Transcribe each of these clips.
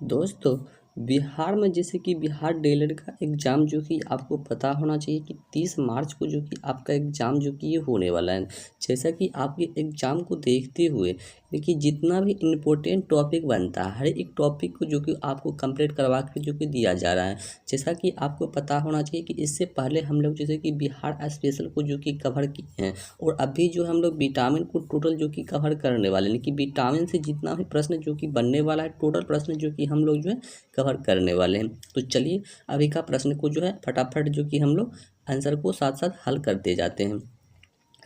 दोस्तों, बिहार में जैसे कि बिहार डीएलएड का एग्ज़ाम जो कि आपको पता होना चाहिए कि 30 मार्च को जो कि आपका एग्ज़ाम जो कि ये होने वाला है। जैसा कि आपके एग्ज़ाम को देखते हुए देखिए जितना भी इम्पोर्टेंट टॉपिक बनता है, हर एक टॉपिक को जो कि आपको कंप्लीट करवा के जो कि दिया जा रहा है। जैसा कि आपको पता होना चाहिए कि इससे पहले हम लोग जैसे कि बिहार स्पेशल को जो कि कवर किए हैं और अभी जो हम लोग विटामिन को टोटल जो कि कवर करने वाले हैं। लेकिन विटामिन से जितना भी प्रश्न जो कि बनने वाला है, टोटल प्रश्न जो कि हम लोग जो है कवर करने वाले हैं। तो चलिए अभी का प्रश्न को जो है फटाफट जो कि हम लोग आंसर को साथ साथ हल करते जाते हैं।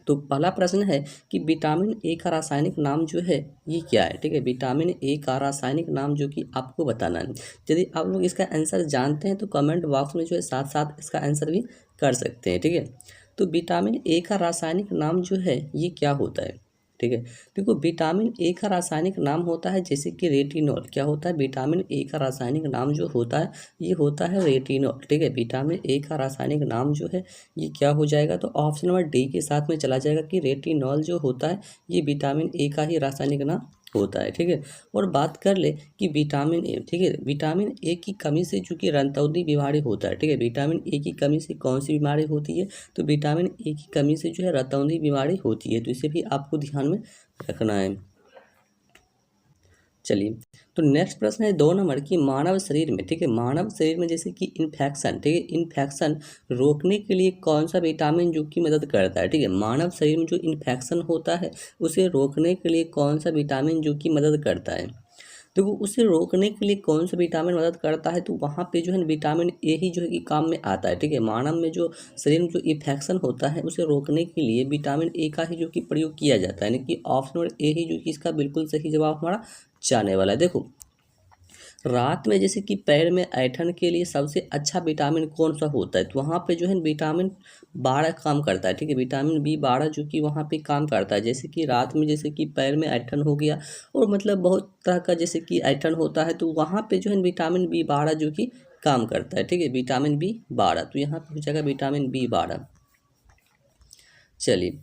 तो पहला प्रश्न है कि विटामिन ए का रासायनिक नाम जो है ये क्या है। ठीक है, विटामिन ए का रासायनिक नाम जो कि आपको बताना है। यदि आप लोग इसका आंसर जानते हैं तो कमेंट बॉक्स में जो है साथ साथ इसका आंसर भी कर सकते हैं। ठीक है, तो विटामिन ए का रासायनिक नाम जो है ये क्या होता है। ठीक है, देखो विटामिन ए का रासायनिक नाम होता है जैसे कि रेटिनॉल। क्या होता है, विटामिन ए का रासायनिक नाम जो होता है ये होता है रेटिनॉल। ठीक है, विटामिन ए का रासायनिक नाम जो है ये क्या हो जाएगा, तो ऑप्शन नंबर डी के साथ में चला जाएगा कि रेटिनॉल जो होता है ये विटामिन ए का ही रासायनिक नाम होता है। ठीक है, और बात कर ले कि विटामिन ए, ठीक है, विटामिन ए की कमी से चूंकि रक्तौंधी बीमारी होता है। ठीक है, विटामिन ए की कमी से कौन सी बीमारी होती है, तो विटामिन ए की कमी से जो है रक्तौंधी बीमारी होती है। तो इसे भी आपको ध्यान में रखना है। चलिए, तो नेक्स्ट प्रश्न है 2 नंबर की मानव शरीर में, ठीक है, मानव शरीर में जैसे कि इन्फेक्शन, ठीक है, इन्फेक्शन रोकने के लिए कौन सा विटामिन जो कि मदद करता है। ठीक है, मानव शरीर में जो इन्फेक्शन होता है उसे रोकने के लिए कौन सा विटामिन जो कि मदद करता है। देखो उसे रोकने के लिए कौन सा विटामिन मदद करता है, तो वहाँ पे जो है विटामिन ए ही जो है कि काम में आता है। ठीक है, मानव में जो शरीर में जो इन्फेक्शन होता है उसे रोकने के लिए विटामिन ए का ही जो कि प्रयोग किया जाता है। यानी कि ऑप्शन नंबर ए ही जो कि इसका बिल्कुल सही जवाब हमारा जाने वाला है। देखो रात में जैसे कि पैर में ऐंठन के लिए सबसे अच्छा विटामिन कौन सा होता है, तो वहाँ पे जो है विटामिन 12 काम करता है। ठीक है, विटामिन बी 12 जो कि वहाँ पे काम करता है। जैसे कि रात में जैसे कि पैर में ऐंठन हो गया और मतलब बहुत तरह का जैसे कि ऐंठन होता है, तो वहाँ पे जो है विटामिन बी 12 जो कि काम करता है। ठीक है, विटामिन बी 12, तो यहाँ पे हो जाएगा विटामिन बी 12। चलिए,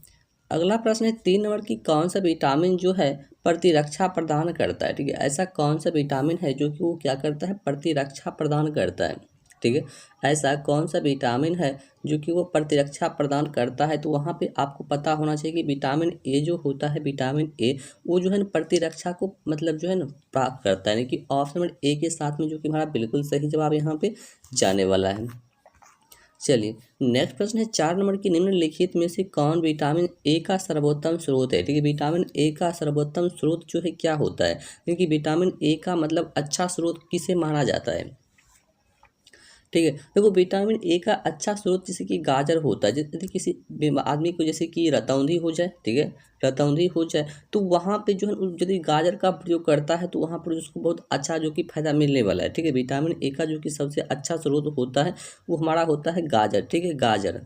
अगला प्रश्न है 3 नंबर की कौन सा विटामिन जो है प्रतिरक्षा प्रदान करता है। ठीक है, ऐसा कौन सा विटामिन है जो कि वो क्या करता है, प्रतिरक्षा प्रदान करता है। ठीक है, ऐसा कौन सा विटामिन है जो कि वो प्रतिरक्षा प्रदान करता है, तो वहाँ पे आपको पता होना चाहिए कि विटामिन ए जो होता है, विटामिन ए वो जो है ना प्रतिरक्षा को मतलब जो है ना प्राप्त करता है। यानी कि ऑप्शन नंबर ए के साथ में जो कि हमारा बिल्कुल सही जवाब यहाँ पे जाने वाला है। चलिए, नेक्स्ट प्रश्न है 4 नंबर की निम्नलिखित में से कौन विटामिन ए का सर्वोत्तम स्रोत है। ठीक है, विटामिन ए का सर्वोत्तम स्रोत जो है क्या होता है, क्योंकि विटामिन ए का मतलब अच्छा स्रोत किसे माना जाता है। ठीक है, देखो विटामिन ए का अच्छा स्रोत जैसे कि गाजर होता है। यदि किसी आदमी को जैसे कि रतौंधी हो जाए, ठीक है, रतौंधी हो जाए तो वहाँ पे जो है यदि गाजर का प्रयोग करता है तो वहाँ पर उसको बहुत अच्छा जो कि फायदा मिलने वाला है। ठीक है, विटामिन ए का जो कि सबसे अच्छा स्रोत होता है वो हमारा होता है गाजर। ठीक है, गाजर।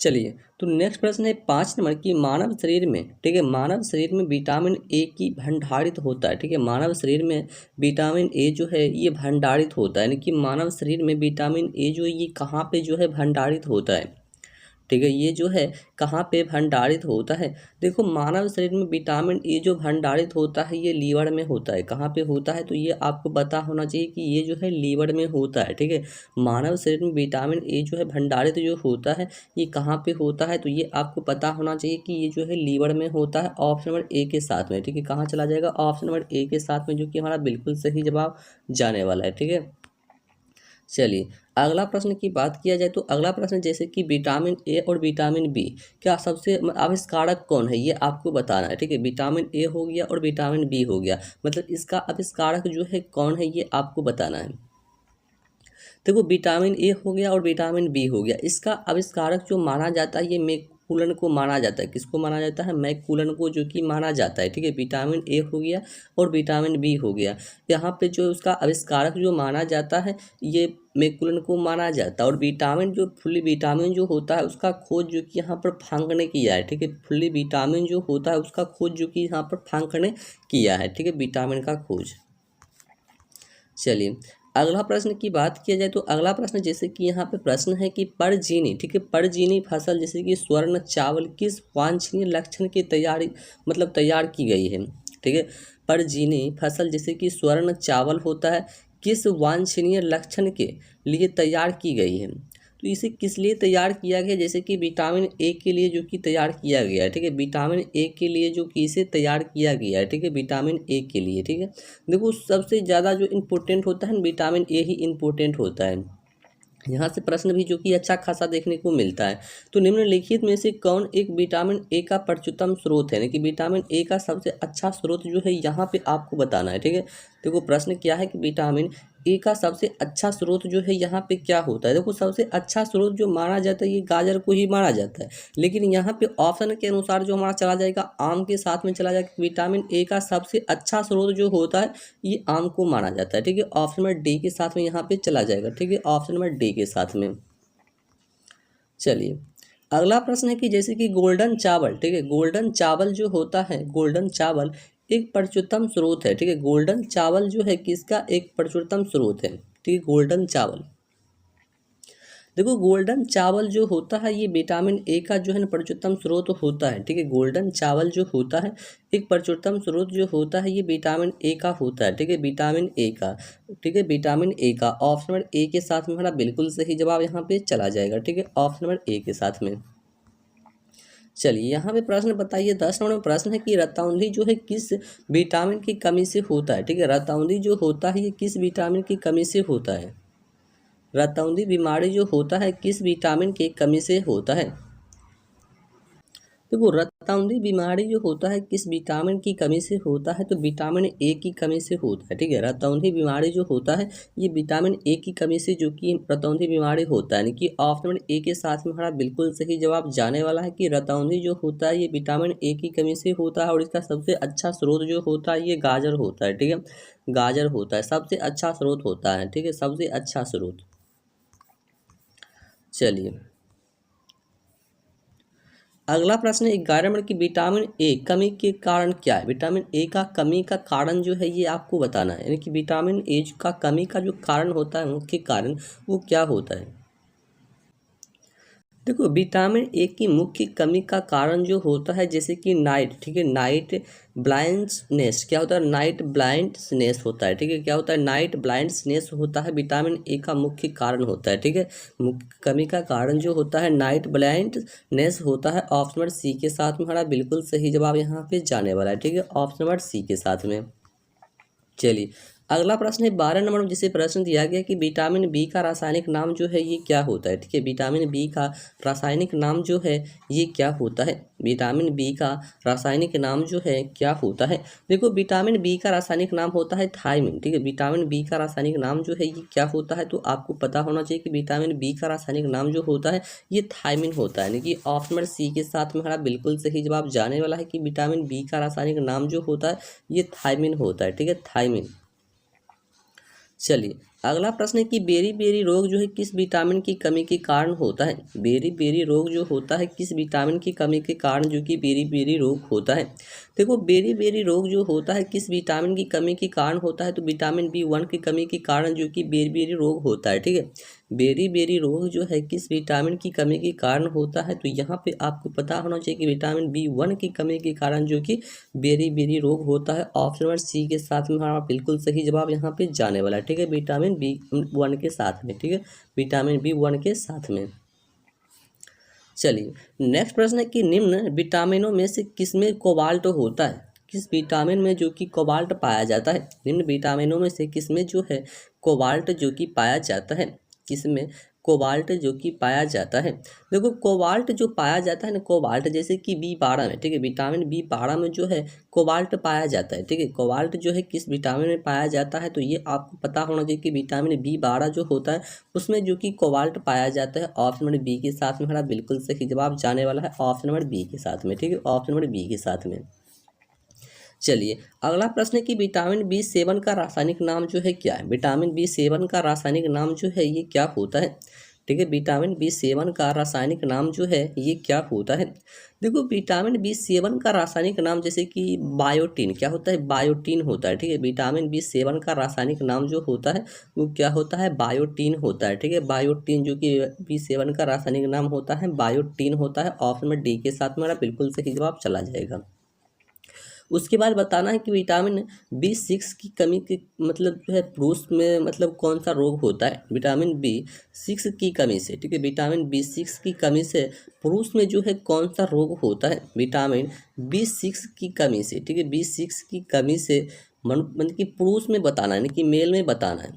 चलिए, तो नेक्स्ट प्रश्न है 5 नंबर की मानव शरीर में, ठीक है, मानव शरीर में विटामिन ए की भंडारित होता है। ठीक है, मानव शरीर में विटामिन ए जो है ये भंडारित होता है। यानी कि मानव शरीर में विटामिन ए जो है ये कहाँ पे जो है भंडारित होता है। ठीक है, ये जो है कहाँ पे भंडारित होता है। देखो मानव शरीर में विटामिन ए जो भंडारित होता है ये लीवर में होता है। कहाँ पे होता है, तो ये आपको पता होना चाहिए कि ये जो है लीवर में होता है। ठीक है, मानव शरीर में विटामिन ए जो है भंडारित जो होता है ये कहाँ पे होता है, तो ये आपको पता होना चाहिए कि ये जो है लीवर में होता है। ऑप्शन नंबर ए के साथ में। ठीक है, कहाँ चला जाएगा, ऑप्शन नंबर ए के साथ में जो कि हमारा बिल्कुल सही जवाब जाने वाला है। ठीक है, चलिए अगला प्रश्न की बात किया जाए तो अगला प्रश्न जैसे कि विटामिन ए और विटामिन बी क्या सबसे आविष्कारक कौन है ये आपको बताना है। ठीक है, विटामिन ए हो गया और विटामिन बी हो गया, मतलब इसका आविष्कारक जो है कौन है ये आपको बताना है। देखो विटामिन ए हो गया और विटामिन बी हो गया, इसका आविष्कारक जो माना जाता है ये मैककूलन को माना जाता है। किसको माना जाता है, मैककूलन को जो कि माना जाता है। ठीक है, विटामिन ए हो गया और विटामिन बी हो गया, यहाँ पे जो उसका आविष्कारक जो माना जाता है ये मैककूलन को माना जाता है। और विटामिन जो फुल्ली विटामिन जो होता है उसका खोज जो कि यहाँ पर फ्रांक ने किया है। ठीक है, फुल्ली विटामिन जो होता है उसका खोज जो कि यहाँ पर फ्रांक ने किया है। ठीक है, विटामिन का खोज। चलिए अगला प्रश्न की बात किया जाए तो अगला प्रश्न जैसे कि यहाँ पे प्रश्न है कि परजीवी, ठीक है, परजीवी फसल जैसे कि स्वर्ण चावल किस वांछनीय लक्षण की तैयारी मतलब तैयार की गई है। ठीक है। परजीवी फसल जैसे कि स्वर्ण चावल होता है किस वांछनीय लक्षण के लिए तैयार की गई है? तो इसे किस लिए तैयार किया गया? जैसे कि विटामिन ए के लिए जो कि तैयार किया गया है, ठीक है। विटामिन ए के लिए जो कि इसे तैयार किया गया है, ठीक है, विटामिन ए के लिए, ठीक है। देखो सबसे ज़्यादा जो इम्पोर्टेंट होता है विटामिन ए ही इम्पोर्टेंट होता है। यहाँ से प्रश्न भी जो कि अच्छा खासा देखने को मिलता है। तो निम्नलिखित में से कौन एक विटामिन ए का प्रचुरतम स्रोत है? यानी कि विटामिन ए का सबसे अच्छा स्रोत जो है यहाँ पे आपको बताना है, ठीक है। देखो प्रश्न क्या है कि विटामिन ए का सबसे अच्छा स्रोत जो है यहाँ पे क्या होता है? देखो सबसे अच्छा स्रोत जो माना जाता है ये गाजर को ही माना जाता है, लेकिन यहाँ पे ऑप्शन के अनुसार जो हमारा चला जाएगा आम के साथ में चला जाएगा। विटामिन ए का सबसे अच्छा स्रोत जो होता है ये आम को माना जाता है, ठीक है। ऑप्शन नंबर डी के साथ में यहाँ पे चला जाएगा, ठीक है, ऑप्शन नंबर डी के साथ में। चलिए अगला प्रश्न है कि जैसे कि गोल्डन चावल, ठीक है, गोल्डन चावल जो होता है, गोल्डन चावल एक प्रचुरतम स्रोत है, ठीक है। गोल्डन चावल जो है किसका एक प्रचुरतम स्रोत है? ठीक है, गोल्डन चावल। देखो गोल्डन चावल जो होता है ये विटामिन ए का जो है ना प्रचुरतम स्रोत होता है, ठीक है। गोल्डन चावल जो होता है एक प्रचुरतम स्रोत जो होता है ये विटामिन ए का होता है, ठीक है, विटामिन ए का, ठीक है, विटामिन ए का। ऑप्शन नंबर ए के साथ में हमारा बिल्कुल सही जवाब यहाँ पे चला जाएगा, ठीक है, ऑप्शन नंबर ए के साथ में। चलिए यहाँ पे प्रश्न बताइए 10 नंबर में प्रश्न है कि रतौंधी जो है किस विटामिन की कमी से होता है? ठीक है, रतौंधी जो होता है ये किस विटामिन की कमी से होता है? रतौंधी बीमारी जो होता है किस विटामिन की कमी से होता है? देखो रतौंधी बीमारी जो होता है किस विटामिन की कमी से होता है? तो विटामिन ए की कमी से होता है, ठीक है। रतौंधी बीमारी जो होता है ये विटामिन ए की कमी से जो कि रतौंधी बीमारी होता है, यानी कि ऑप्शन नंबर ए के साथ में हमारा बिल्कुल सही जवाब जाने वाला है कि रतौंधी जो होता है ये विटामिन ए की कमी से होता है और इसका सबसे अच्छा स्रोत जो होता है ये गाजर होता है, ठीक है, गाजर होता है, सबसे अच्छा स्रोत होता है, ठीक है, सबसे अच्छा स्रोत। चलिए अगला प्रश्न है 11 नंबर की विटामिन ए कमी के कारण क्या है? विटामिन ए का कमी का कारण जो है ये आपको बताना है, यानी कि विटामिन ए का कमी का जो कारण होता है मुख्य कारण वो क्या होता है? देखो विटामिन ए की मुख्य कमी का कारण जो होता है जैसे कि नाइट, ठीक है, नाइट ब्लाइंडनेस, क्या होता है? नाइट ब्लाइंडनेस होता है, ठीक है, क्या होता है? नाइट ब्लाइंडनेस होता है, विटामिन ए का मुख्य कारण होता है, ठीक है। मुख्य कमी का कारण जो होता है नाइट ब्लाइंडनेस होता है। ऑप्शन नंबर सी के साथ में हमारा बिल्कुल सही जवाब यहाँ पे जाने वाला है, ठीक है, ऑप्शन नंबर सी के साथ में। चलिए अगला प्रश्न है 12 नंबर में जिसे प्रश्न दिया गया कि विटामिन बी का रासायनिक नाम जो है ये क्या होता है? ठीक है, विटामिन बी का रासायनिक नाम जो है ये क्या होता है? विटामिन बी का रासायनिक नाम जो है क्या होता है? देखो विटामिन बी का रासायनिक नाम होता है थायमिन, ठीक है, विटामिन बी का रासायनिक नाम जो है ये क्या होता है? तो आपको पता होना चाहिए कि विटामिन बी का रासायनिक नाम जो होता है ये थायमिन होता है, यानी कि ऑप्शन नंबर सी के साथ में हमारा बिल्कुल सही जवाब जाने वाला है कि विटामिन बी का रासायनिक नाम जो होता है ये थायमिन होता है, ठीक है, थायमिन। चलिए अगला प्रश्न है कि बेरी बेरी रोग जो है किस विटामिन की कमी के कारण होता है? बेरी बेरी रोग जो होता है किस विटामिन की कमी के कारण जो कि बेरी बेरी रोग होता है? देखो बेरी बेरी रोग जो होता है किस विटामिन की कमी के कारण होता है? तो विटामिन बी1 की कमी के कारण जो कि बेरी बेरी रोग होता है, ठीक है। बेरी बेरी रोग जो है किस विटामिन की कमी के कारण होता है? तो यहाँ पे आपको पता होना चाहिए कि विटामिन बी1 की कमी के कारण जो कि बेरी बेरी रोग होता है। ऑप्शन नंबर सी के साथ में हमारा बिल्कुल सही जवाब यहाँ पे जाने वाला है, ठीक है, विटामिन बी1 के साथ में, ठीक है, विटामिन बी1 के साथ में। चलिए नेक्स्ट प्रश्न है कि निम्न विटामिनों में से किसमें कोबाल्ट होता है? किस विटामिन में जो कि कोबाल्ट पाया जाता है? निम्न विटामिनों में से किसमें जो है कोबाल्ट जो कि पाया जाता है? किसमें कोबाल्ट जो कि पाया जाता है? देखो कोबाल्ट जो पाया जाता है ना, कोबाल्ट जैसे कि बी12 में, ठीक है, विटामिन बी12 में जो है कोबाल्ट पाया जाता है, ठीक है। कोबाल्ट जो है किस विटामिन में पाया जाता है? तो ये आपको पता होना चाहिए कि विटामिन बी12 जो होता है उसमें जो कि कोबाल्ट पाया जाता है। ऑप्शन नंबर बी के साथ में हमारा बिल्कुल सही जवाब जाने वाला है, ऑप्शन नंबर बी के साथ में, ठीक है, ऑप्शन नंबर बी के साथ में। चलिए अगला प्रश्न है कि विटामिन बी7 का रासायनिक नाम जो है क्या है? विटामिन बी7 का रासायनिक नाम जो है ये क्या होता है? ठीक है, विटामिन बी7 का रासायनिक नाम जो है ये क्या होता है? देखो विटामिन बी7 का रासायनिक नाम जैसे कि बायोटीन, क्या होता है? बायोटीन होता है, ठीक है, विटामिन बी7 का रासायनिक नाम जो होता है वो क्या होता है? बायोटीन होता है, ठीक है, बायोटीन जो कि बी7 का रासायनिक नाम होता है बायोटीन होता है। ऑप्शन में डी के साथ मेरा बिल्कुल सही जवाब चला जाएगा। उसके बाद बताना है कि विटामिन B6 की कमी के मतलब जो है पुरुष में मतलब कौन सा रोग होता है विटामिन B6 की कमी से, ठीक है। विटामिन B6 की कमी से पुरुष में जो है कौन सा रोग होता है विटामिन B6 की कमी से, ठीक है। B6 की कमी से मतलब कि पुरुष में बताना है, यानी कि मेल में बताना है।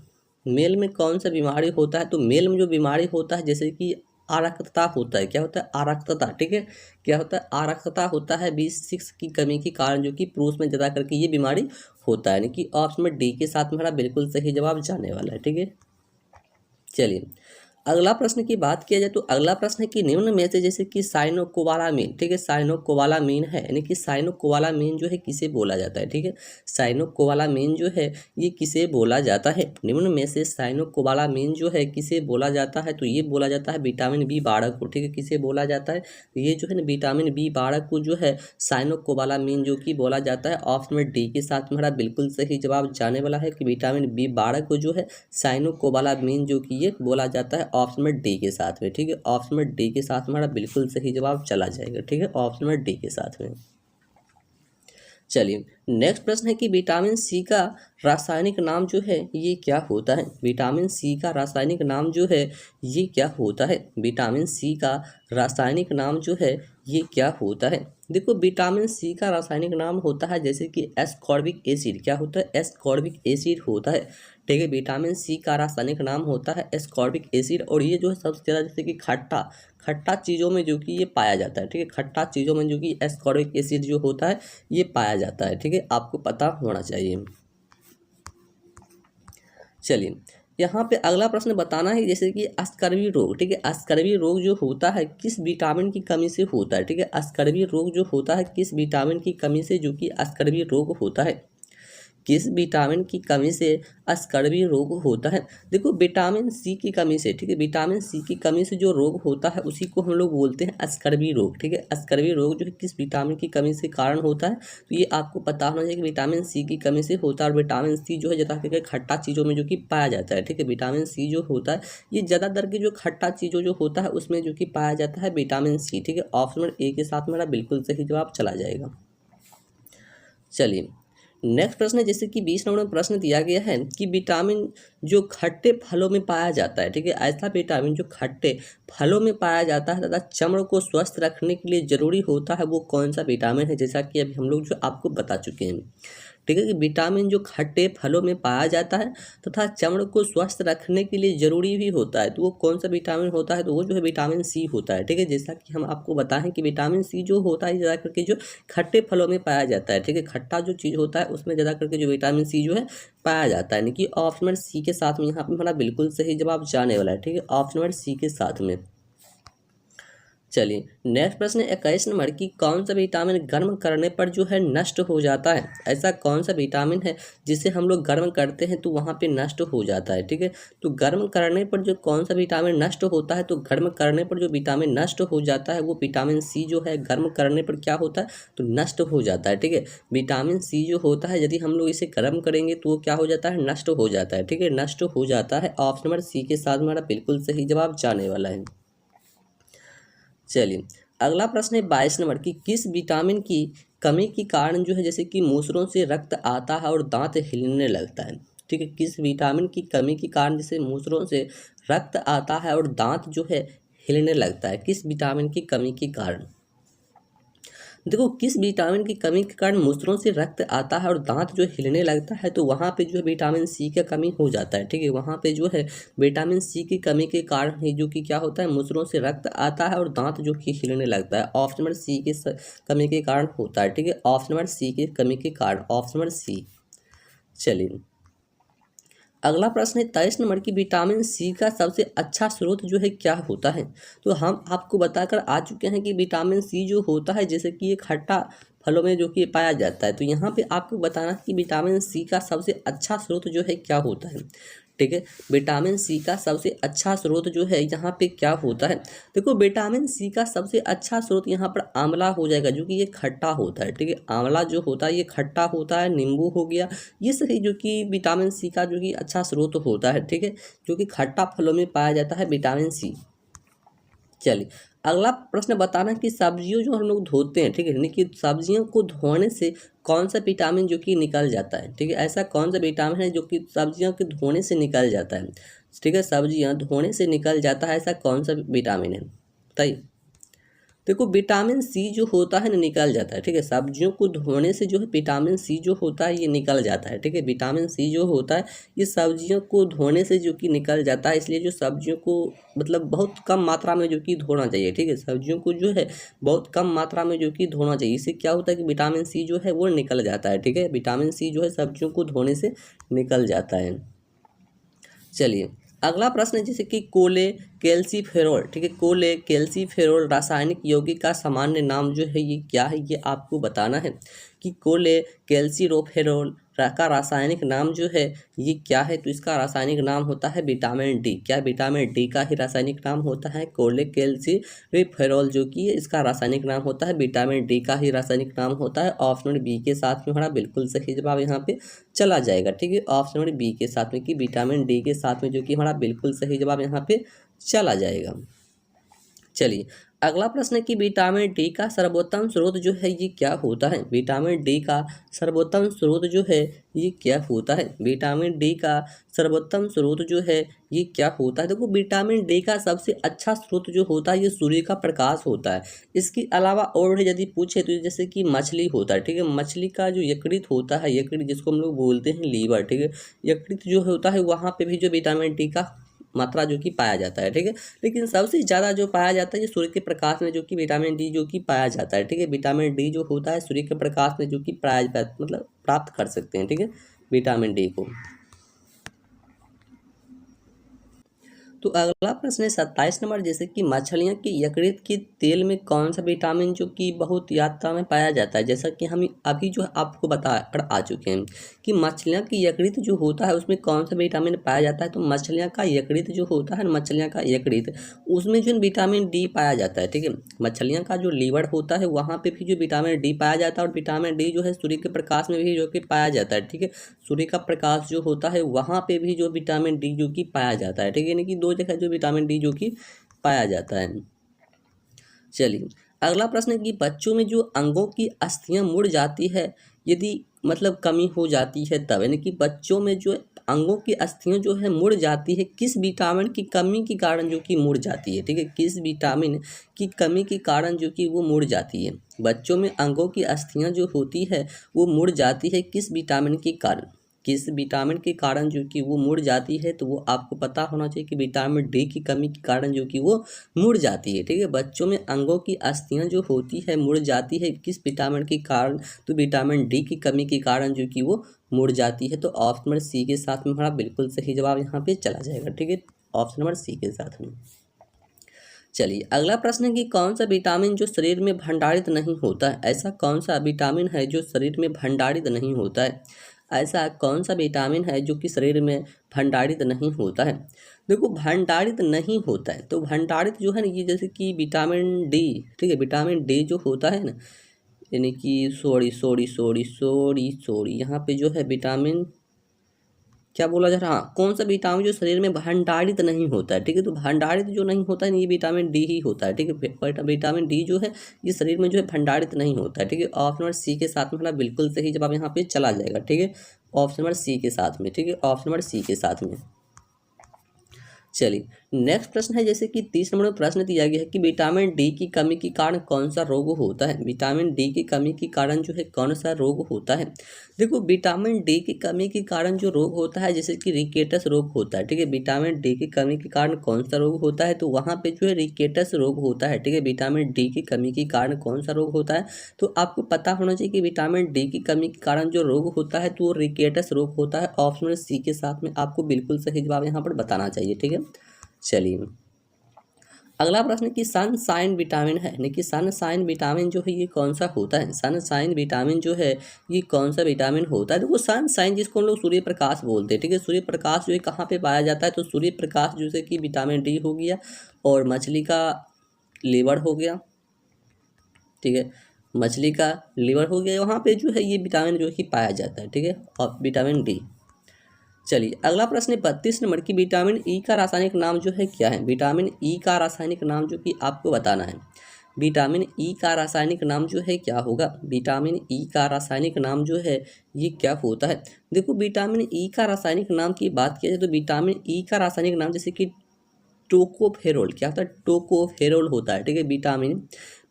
मेल में कौन सा बीमारी होता है, तो मेल में जो बीमारी होता है जैसे कि आरक्तता होता है। क्या होता है? आरक्तता, ठीक है। क्या होता है? आरक्तता होता है B6 की कमी के कारण, जो कि पुरुष में ज़्यादा करके ये बीमारी होता है, यानी कि ऑप्शन में डी के साथ मेरा बिल्कुल सही जवाब जाने वाला है, ठीक है। चलिए अगला प्रश्न की बात किया जाए तो अगला प्रश्न है कि निम्न में से जैसे कि साइनोकोबालामीन, ठीक है, साइनोकोबालामीन है, यानी कि साइनोकोबालामीन जो है किसे बोला जाता है, ठीक है। साइनोकोबालामीन जो है ये किसे बोला जाता है, निम्न में से साइनोकोबालामीन जो है किसे बोला जाता है, तो ये बोला जाता है विटामिन B12 को, ठीक है। किसे बोला जाता है, तो ये जो है ना विटामिन B12 को जो है साइनोकोबालामीन जो कि बोला जाता है। ऑप्शन में डी के साथ मेरा बिल्कुल सही जवाब जाने वाला है कि विटामिन B12 को जो है साइनोकोबालामीन जो कि ये बोला जाता है ऑप्शन में डी के साथ में, ठीक है। ऑप्शन में डी के साथ हमारा बिल्कुल सही जवाब चला जाएगा, ठीक है, ऑप्शन में डी के साथ में। चलिए नेक्स्ट प्रश्न है कि विटामिन सी का रासायनिक नाम जो है ये क्या होता है। विटामिन सी का रासायनिक नाम जो है ये क्या होता है। विटामिन सी का रासायनिक नाम जो है ये क्या होता है। देखो विटामिन सी का रासायनिक नाम होता है जैसे कि एस्कॉर्बिक एसिड। क्या होता है? एस्कॉर्बिक एसिड होता है, ठीक है। विटामिन सी का रासायनिक नाम होता है एस्कॉर्बिक एसिड, और ये जो है सबसे ज़्यादा जैसे कि खट्टा चीज़ों में जो कि ये पाया जाता है, ठीक है। खट्टा चीज़ों में जो कि एस्कॉर्बिक एसिड जो होता है ये पाया जाता है, ठीक है, आपको पता होना चाहिए। चलिए यहाँ पे अगला प्रश्न बताना है जैसे कि अस्कर्वी रोग, ठीक है। अस्कर्वी रोग जो होता है किस विटामिन की कमी से होता है, ठीक है। अस्कर्वी रोग जो होता है किस विटामिन की कमी से जो कि अस्कर्वी रोग होता है, किस विटामिन की कमी से अस्कर्वी रोग होता है। देखो विटामिन सी की कमी से, ठीक है, विटामिन सी की कमी से जो रोग होता है उसी को हम लोग बोलते हैं अस्कर्वी रोग, ठीक है। अस्कर्वी रोग जो है किस विटामिन की कमी से कारण होता है, तो ये आपको पता होना चाहिए कि विटामिन सी की कमी से होता है। और विटामिन सी जो है ज़्यादा करके खट्टा चीज़ों में जो कि पाया जाता है, ठीक है। विटामिन सी जो होता है ये ज़्यादातर के जो खट्टा चीज़ों जो होता है उसमें जो कि पाया जाता है विटामिन सी, ठीक है। ऑप्शन नंबर ए के साथ मेरा बिल्कुल सही जवाब चला जाएगा। चलिए नेक्स्ट प्रश्न है जैसे कि 20 नंबर में प्रश्न दिया गया है कि विटामिन जो खट्टे फलों में पाया जाता है, ठीक है, ऐसा विटामिन जो खट्टे फलों में पाया जाता है तथा चमड़ को स्वस्थ रखने के लिए जरूरी होता है वो कौन सा विटामिन है, जैसा कि अभी हम लोग जो आपको बता चुके हैं, ठीक है। कि विटामिन जो खट्टे फलों में पाया जाता है तथा चमड़ को स्वस्थ रखने के लिए जरूरी भी होता है, तो वो कौन सा विटामिन होता है, तो वो जो है विटामिन सी होता है, ठीक है। जैसा कि हम आपको बताएं कि विटामिन सी जो होता है ज़्यादा करके जो खट्टे फलों में पाया जाता है, ठीक है। खट्टा जो चीज़ होता है उसमें ज़्यादा करके जो विटामिन सी जो है पाया जाता है, यानी कि ऑप्शन नंबर सी के साथ में यहाँ पे हमारा बिल्कुल सही जवाब जाने वाला है, ठीक है, ऑप्शन नंबर सी के साथ में। चलिए नेक्स्ट प्रश्न है 21 नंबर की कौन सा विटामिन गर्म करने पर जो है नष्ट हो जाता है। ऐसा कौन सा विटामिन है जिसे हम लोग गर्म करते हैं तो वहाँ पे नष्ट हो जाता है, ठीक है। तो गर्म करने पर जो कौन सा विटामिन नष्ट होता है, तो गर्म करने पर जो विटामिन नष्ट हो जाता है वो विटामिन सी जो है गर्म करने पर क्या होता है, तो नष्ट हो जाता है, ठीक है। विटामिन सी जो होता है यदि हम लोग इसे गर्म करेंगे तो वो क्या हो जाता है, नष्ट हो जाता है, ठीक है, नष्ट हो जाता है। ऑप्शन नंबर सी के साथ हमारा बिल्कुल सही जवाब जाने वाला है। चलिए अगला प्रश्न है 22 नंबर की किस विटामिन की कमी के कारण जो है जैसे कि मूसरों से रक्त आता है और दांत हिलने लगता है, ठीक है। किस विटामिन की कमी के कारण जैसे मूसरों से रक्त आता है और दांत जो है हिलने लगता है, किस विटामिन की कमी के कारण। देखो किस विटामिन की कमी के कारण मूत्रों से रक्त आता है और दांत जो हिलने लगता है, तो वहाँ पे जो है विटामिन सी का कमी हो जाता है, ठीक है। वहाँ पे जो है विटामिन सी की कमी के कारण ही जो कि क्या होता है, मूत्रों से रक्त आता है और दांत जो कि हिलने लगता है। ऑप्शन नंबर सी के कमी के कारण होता है, ठीक है, ऑप्शन नंबर सी के कमी के कारण, ऑप्शन नंबर सी। चलिए अगला प्रश्न है 23 नंबर की विटामिन सी का सबसे अच्छा स्रोत जो है क्या होता है। तो हम आपको बताकर आ चुके हैं कि विटामिन सी जो होता है जैसे कि ये खट्टा फलों में जो कि पाया जाता है, तो यहाँ पे आपको बताना है कि विटामिन सी का सबसे अच्छा स्रोत जो है क्या होता है, ठीक है। विटामिन सी का सबसे अच्छा स्रोत जो है यहाँ पे क्या होता है। देखो विटामिन सी का सबसे अच्छा स्रोत यहाँ पर आंवला हो जाएगा जो कि ये खट्टा होता है, ठीक है। आंवला जो होता है ये खट्टा होता है, नींबू हो गया, ये सही जो कि विटामिन सी का जो कि अच्छा स्रोत होता है, ठीक है, जो कि खट्टा फलों में पाया जाता है विटामिन सी। चलिए अगला प्रश्न बताना कि सब्जियों जो हम लोग धोते हैं, ठीक है, यानी कि सब्जियों को धोने से कौन सा विटामिन जो कि निकल जाता है, ठीक है, ऐसा कौन सा विटामिन है जो कि सब्जियों के धोने से निकल जाता है, ठीक है, सब्जियां धोने से निकल जाता है, ऐसा कौन सा विटामिन है बताइए। देखो विटामिन सी जो होता है ना निकल जाता है, ठीक है, सब्जियों को धोने से जो है विटामिन सी जो होता है ये निकल जाता है, ठीक है, विटामिन सी जो होता है ये सब्जियों को धोने से जो कि निकल जाता है, इसलिए जो सब्जियों को मतलब बहुत कम मात्रा में जो कि धोना चाहिए, ठीक है, सब्जियों को जो है बहुत कम मात्रा में जो कि धोना चाहिए। इससे क्या होता है कि विटामिन सी जो है वो निकल जाता है, ठीक है, विटामिन सी जो है सब्जियों को धोने से निकल जाता है। चलिए अगला प्रश्न है जैसे कि कोले कैल्सीफेरोल, ठीक है, कोले कैल्सीफेरोल रासायनिक यौगिक का सामान्य नाम जो है ये क्या है, ये आपको बताना है कि कोले कैल्सीरोफेरोल का रासायनिक नाम जो है ये क्या है। तो इसका रासायनिक नाम होता है विटामिन डी। क्या विटामिन डी का ही रासायनिक नाम होता है कोले कैल्सीफेरोल, जो कि इसका रासायनिक नाम होता है विटामिन डी का ही रासायनिक नाम होता है। ऑप्शन बी के साथ में हमारा बिल्कुल सही जवाब यहाँ पे चला जाएगा, ठीक है, ऑप्शन नंबर बी के साथ में कि विटामिन डी के साथ में जो कि हमारा बिल्कुल सही जवाब यहाँ पे चला जाएगा। चलिए अगला प्रश्न है कि विटामिन डी का सर्वोत्तम स्रोत जो है ये क्या होता है। विटामिन डी का सर्वोत्तम स्रोत जो है ये क्या होता है। विटामिन डी का सर्वोत्तम स्रोत जो है ये क्या होता है। देखो विटामिन डी का सबसे अच्छा स्रोत जो होता है ये सूर्य का प्रकाश होता है। इसके अलावा और यदि पूछे तो जैसे कि मछली होता है, ठीक है, मछली का जो यकृत होता है, यकृत जिसको हम लोग बोलते हैं लीवर, ठीक है, यकृत जो होता है वहाँ पे भी जो विटामिन डी का मात्रा जो कि पाया जाता है, ठीक है, लेकिन सबसे ज़्यादा जो पाया जाता है ये सूर्य के प्रकाश में जो कि विटामिन डी जो कि पाया जाता है, ठीक है, विटामिन डी जो होता है सूर्य के प्रकाश में जो कि मतलब प्राप्त कर सकते हैं, ठीक है, विटामिन डी को। तो अगला प्रश्न है 27 नंबर जैसे कि मछलियों के यकृत के तेल में कौन सा विटामिन जो कि बहुत मात्रा में पाया जाता है। जैसा कि हम अभी जो है आपको बता कर आ चुके हैं कि मछलियों की यकृत जो होता है उसमें कौन सा विटामिन पाया जाता है। तो मछलियों का यकृत जो होता है, मछलियों का यकृत उसमें जो विटामिन डी पाया जाता है, ठीक है, मछलियों का जो लीवर होता है वहाँ पे भी जो विटामिन डी पाया जाता है और विटामिन डी जो है सूर्य के प्रकाश में भी जो कि पाया जाता है, ठीक है, सूर्य का प्रकाश जो होता है वहाँ पे भी जो विटामिन डी जो कि पाया जाता है, ठीक है, यानी कि दो जगह जो विटामिन डी जो कि पाया जाता है। चलिए अगला प्रश्न है कि बच्चों में जो अंगों की अस्थियां मुड़ जाती है यदि मतलब कमी हो जाती है तब, यानी कि बच्चों में जो अंगों की अस्थियां जो है मुड़ जाती है किस विटामिन की कमी के कारण जो कि मुड़ जाती है, ठीक है, किस विटामिन की कमी के कारण जो कि वो मुड़ जाती है। बच्चों में अंगों की अस्थियां जो होती है वो मुड़ जाती है किस विटामिन के कारण, किस विटामिन के कारण जो कि वो मुड़ जाती है। तो वो आपको पता होना चाहिए कि विटामिन डी की कमी के कारण जो कि वो मुड़ जाती है, ठीक है, बच्चों में अंगों की अस्थियां जो होती है मुड़ जाती है किस विटामिन के कारण। तो विटामिन डी की कमी के कारण जो कि वो मुड़ जाती है। तो ऑप्शन नंबर सी के साथ में हमारा बिल्कुल सही जवाब यहाँ पे चला जाएगा, ठीक है, ऑप्शन नंबर सी के साथ में। चलिए अगला प्रश्न है कि कौन सा विटामिन जो शरीर में भंडारित नहीं होता है। ऐसा कौन सा विटामिन है जो शरीर में भंडारित नहीं होता है। ऐसा कौन सा विटामिन है जो कि शरीर में भंडारित नहीं होता है। देखो भंडारित नहीं होता है तो भंडारित जो है ना ये जैसे कि विटामिन डी, ठीक है, विटामिन डी जो होता है ना, यानी कि सॉरी यहाँ पे जो है विटामिन क्या बोला जा रहा, हाँ, कौन सा विटामिन जो शरीर में भंडारित नहीं होता है, ठीक है, तो भंडारित जो नहीं होता है ये विटामिन डी ही होता है, ठीक है, विटामिन डी जो है ये शरीर में जो है भंडारित नहीं होता है, ठीक है, ऑप्शन नंबर सी के साथ में हमारा बिल्कुल सही जवाब यहाँ पे चला जाएगा, ठीक है, ऑप्शन नंबर सी के साथ में, ठीक है, ऑप्शन नंबर सी के साथ में। चलिए नेक्स्ट प्रश्न है जैसे कि 30 नंबर में प्रश्न दिया गया है कि विटामिन डी की कमी के कारण कौन सा रोग होता है। विटामिन डी की कमी के कारण जो है कौन सा रोग होता है। देखो विटामिन डी की कमी के कारण जो रोग होता है जैसे कि रिकेटस रोग होता है, ठीक है, विटामिन डी की कमी के कारण कौन सा रोग होता है। तो वहाँ पे जो है रिकेटस रोग होता है, ठीक है, विटामिन डी की कमी के कारण कौन सा रोग होता है। तो आपको पता होना चाहिए कि विटामिन डी की कमी के कारण जो रोग होता है तो वो रिकेटस रोग होता है। ऑप्शन सी के साथ में आपको बिल्कुल सही जवाब यहाँ पर बताना चाहिए, ठीक है। चलिए अगला प्रश्न कि सनसाइन विटामिन है, यानी कि सनसाइन विटामिन जो है ये कौन सा होता है। सनसाइन विटामिन जो है ये कौन सा विटामिन होता है। देखो सनसाइन जिसको हम लोग सूर्य प्रकाश बोलते हैं, ठीक है, सूर्य प्रकाश जो है कहाँ पे पाया जाता है। तो सूर्य प्रकाश जैसे कि विटामिन डी हो गया और मछली का लीवर हो गया, ठीक है, मछली का लीवर हो गया, वहाँ पे जो है ये विटामिन जो है कि पाया जाता है, ठीक है, और विटामिन डी। चलिए अगला प्रश्न है 32 नंबर की, विटामिन ई का रासायनिक नाम जो है क्या है? विटामिन ई का रासायनिक नाम जो कि आपको बताना है। विटामिन ई का रासायनिक नाम जो है क्या होगा? विटामिन ई का रासायनिक नाम जो है ये क्या होता है? देखो विटामिन ई का रासायनिक नाम की बात किया जाए तो विटामिन ई का रासायनिक नाम जैसे कि टोकोफेरोल, क्या होता है? टोकोफेरोल होता है, ठीक है। विटामिन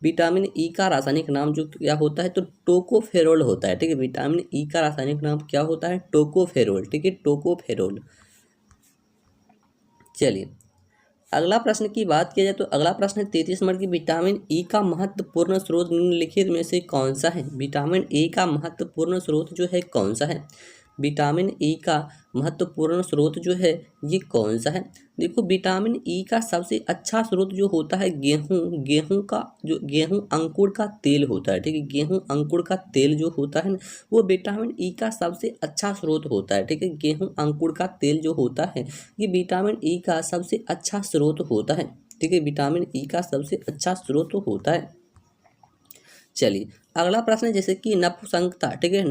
विटामिन ई का रासायनिक नाम जो क्या होता है तो टोकोफेरोल होता है, ठीक है। विटामिन ई का रासायनिक नाम क्या होता है? टोकोफेरोल, ठीक है, टोकोफेरोल। चलिए अगला प्रश्न की बात किया जाए तो अगला प्रश्न है 33 नंबर की, विटामिन ई का महत्वपूर्ण स्रोत निम्नलिखित में से कौन सा है? विटामिन ई का महत्वपूर्ण स्रोत जो है कौन सा है? विटामिन ई का महत्वपूर्ण स्रोत जो है ये कौन सा है? देखो विटामिन ई का सबसे अच्छा स्रोत जो होता है गेहूं, गेहूं का जो गेहूं अंकुर का तेल होता है, ठीक है। गेहूं अंकुर का तेल जो होता है ना वो विटामिन ई का सबसे अच्छा स्रोत होता है, ठीक है। गेहूं अंकुर का तेल जो होता है ये विटामिन ई का सबसे अच्छा स्रोत होता है, ठीक है। विटामिन ई का सबसे अच्छा स्रोत होता है। चलिए अगला प्रश्न है जैसे कि नपुंसकता, ठीक है।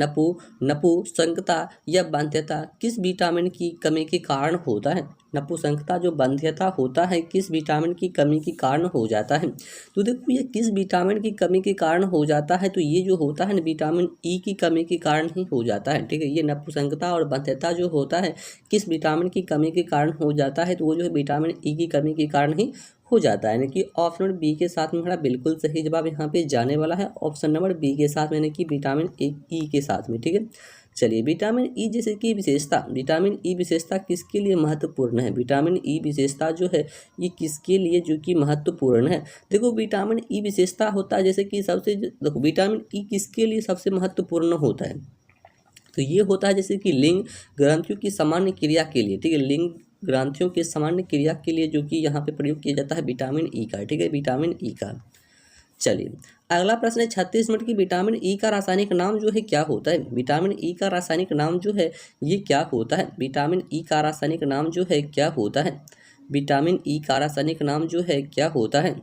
नपुंसकता या बाध्यता किस विटामिन की कमी के कारण होता है? नपुंसकता जो बाध्यता होता है किस विटामिन की कमी के कारण हो जाता है? तो देखो ये किस विटामिन की कमी के कारण हो जाता है तो ये जो होता है ना विटामिन ई की कमी के कारण ही हो जाता है, ठीक है। ये नपुंसकता और बाध्यता जो होता है किस विटामिन की कमी के कारण हो जाता है तो वो जो है विटामिन ई की कमी के कारण ही हो जाता है। यानी कि ऑप्शन बी के साथ में हमारा बिल्कुल सही जवाब यहाँ पे जाने वाला है, ऑप्शन नंबर बी के साथ में, यानी कि विटामिन ई के साथ में, ठीक है। चलिए विटामिन ई जैसे कि विशेषता, विटामिन ई विशेषता किसके लिए महत्वपूर्ण है? विटामिन ई विशेषता जो है ये किसके लिए जो कि महत्वपूर्ण है? देखो विटामिन ई विशेषता होता है जैसे कि देखो विटामिन ई किसके लिए सबसे महत्वपूर्ण होता है तो ये होता है जैसे कि लिंग ग्रंथियों की सामान्य क्रिया के लिए, ठीक है। लिंग ग्रंथियों के सामान्य क्रिया के लिए जो कि यहाँ पे प्रयोग किया जाता है विटामिन ई का, ठीक है, विटामिन ई का। चलिए अगला प्रश्न है 36 मिनट की, विटामिन ई का रासायनिक नाम जो है क्या होता है? विटामिन ई का रासायनिक नाम जो है ये क्या होता है? विटामिन ई का रासायनिक नाम जो है क्या होता है? विटामिन ई का रासायनिक नाम जो है क्या होता है?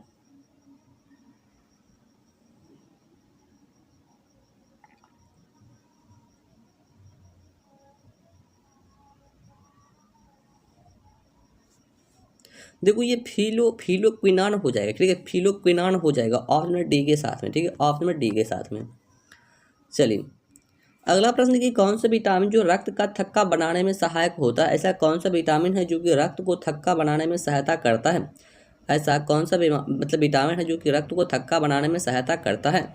देखो ये फिलोक्विनान हो जाएगा, ठीक है, फिलोक्विनान हो जाएगा ऑप्शन नंबर डी के साथ में, ठीक है, ऑप्शन नंबर डी के साथ में। चलिए अगला प्रश्न कि कौन सा विटामिन जो रक्त का थक्का बनाने में सहायक होता है? ऐसा कौन सा विटामिन है जो कि रक्त को थक्का बनाने में सहायता करता है? ऐसा कौन सा मतलब विटामिन है जो कि रक्त को थक्का बनाने में सहायता करता है?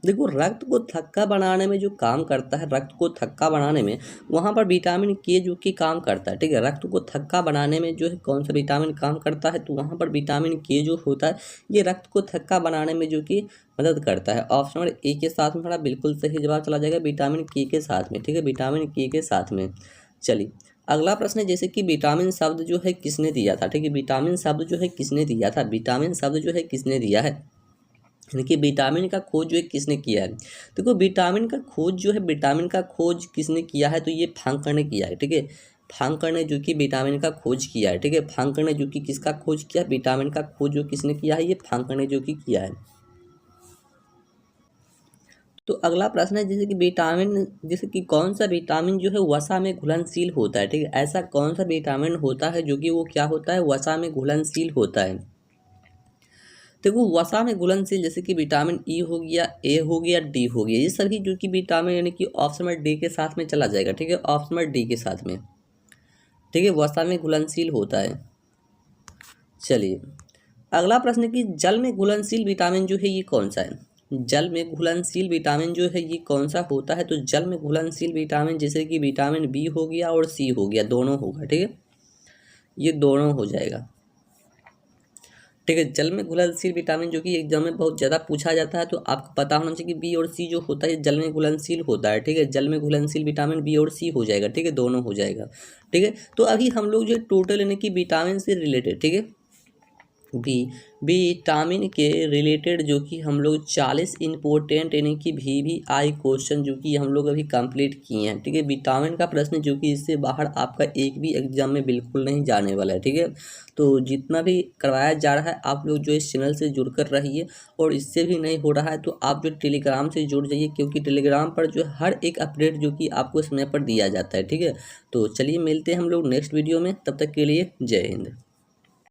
देखो रक्त को थक्का बनाने में जो काम करता है, रक्त को थक्का बनाने में वहाँ पर विटामिन के जो कि काम करता है, ठीक है। रक्त को थक्का बनाने में जो है कौन सा विटामिन काम करता है तो वहाँ पर विटामिन के जो होता है ये रक्त को थक्का बनाने में जो कि मदद करता है। ऑप्शन नंबर ए के साथ में हमारा बिल्कुल सही जवाब चला जाएगा, विटामिन के साथ में, ठीक है, विटामिन के साथ में। चलिए अगला प्रश्न है जैसे कि विटामिन शब्द जो है किसने दिया था? ठीक है, विटामिन शब्द जो है किसने दिया था? विटामिन शब्द जो है किसने दिया है? यानी कि विटामिन का खोज जो है किसने किया है? देखो विटामिन का खोज जो है, विटामिन का खोज किसने किया है तो ये फांकर ने किया है, ठीक है। फांकर ने जो कि विटामिन का खोज किया है, ठीक है। फांकर ने जो कि किसका खोज किया? विटामिन का खोज जो किसने किया है? ये फांकर ने जो कि किया है। तो अगला प्रश्न है जैसे कि विटामिन, जैसे कि कौन सा विटामिन जो है वसा में घुलनशील होता है? ठीक है, ऐसा कौन सा विटामिन होता है जो कि वो क्या होता है? वसा में घुलनशील होता है। देखो वसा में घुलनशील जैसे कि विटामिन ई हो गया, ए हो गया, डी हो गया, ये सभी जो कि विटामिन यानी कि ऑप्शन नंबर डी के साथ में चला जाएगा, ठीक है, ऑप्शन नंबर डी के साथ में, ठीक है, वसा में घुलनशील होता है। चलिए अगला प्रश्न कि जल में घुलनशील विटामिन जो है ये कौन सा है? जल में घुलनशील विटामिन जो है ये कौन सा होता है? तो जल में घुलनशील विटामिन जैसे कि विटामिन बी हो गया और सी हो गया, दोनों होगा, ठीक है, ये दोनों हो जाएगा, ठीक है। जल में घुलनशील विटामिन जो कि एग्जाम में बहुत ज़्यादा पूछा जाता है तो आपको पता होना चाहिए कि बी और सी जो होता है जल में घुलनशील होता है, ठीक है। जल में घुलनशील विटामिन बी और सी हो जाएगा, ठीक है, दोनों हो जाएगा, ठीक है। तो अभी हम लोग जो है टोटल यानी कि विटामिन से रिलेटेड, ठीक है, बी विटामिन के रिलेटेड जो कि हम लोग 40 इम्पोर्टेंट यानी कि VVI क्वेश्चन जो कि हम लोग अभी कंप्लीट किए हैं, ठीक है। विटामिन का प्रश्न जो कि इससे बाहर आपका एक भी एग्जाम में बिल्कुल नहीं जाने वाला है, ठीक है। तो जितना भी करवाया जा रहा है आप लोग जो इस चैनल से जुड़कर रहिए, और इससे भी नहीं हो रहा है तो आप जो टेलीग्राम से जुड़ जाइए, क्योंकि टेलीग्राम पर जो हर एक अपडेट जो कि आपको समय पर दिया जाता है, ठीक है। तो चलिए मिलते हैं हम लोग नेक्स्ट वीडियो में, तब तक के लिए जय हिंद।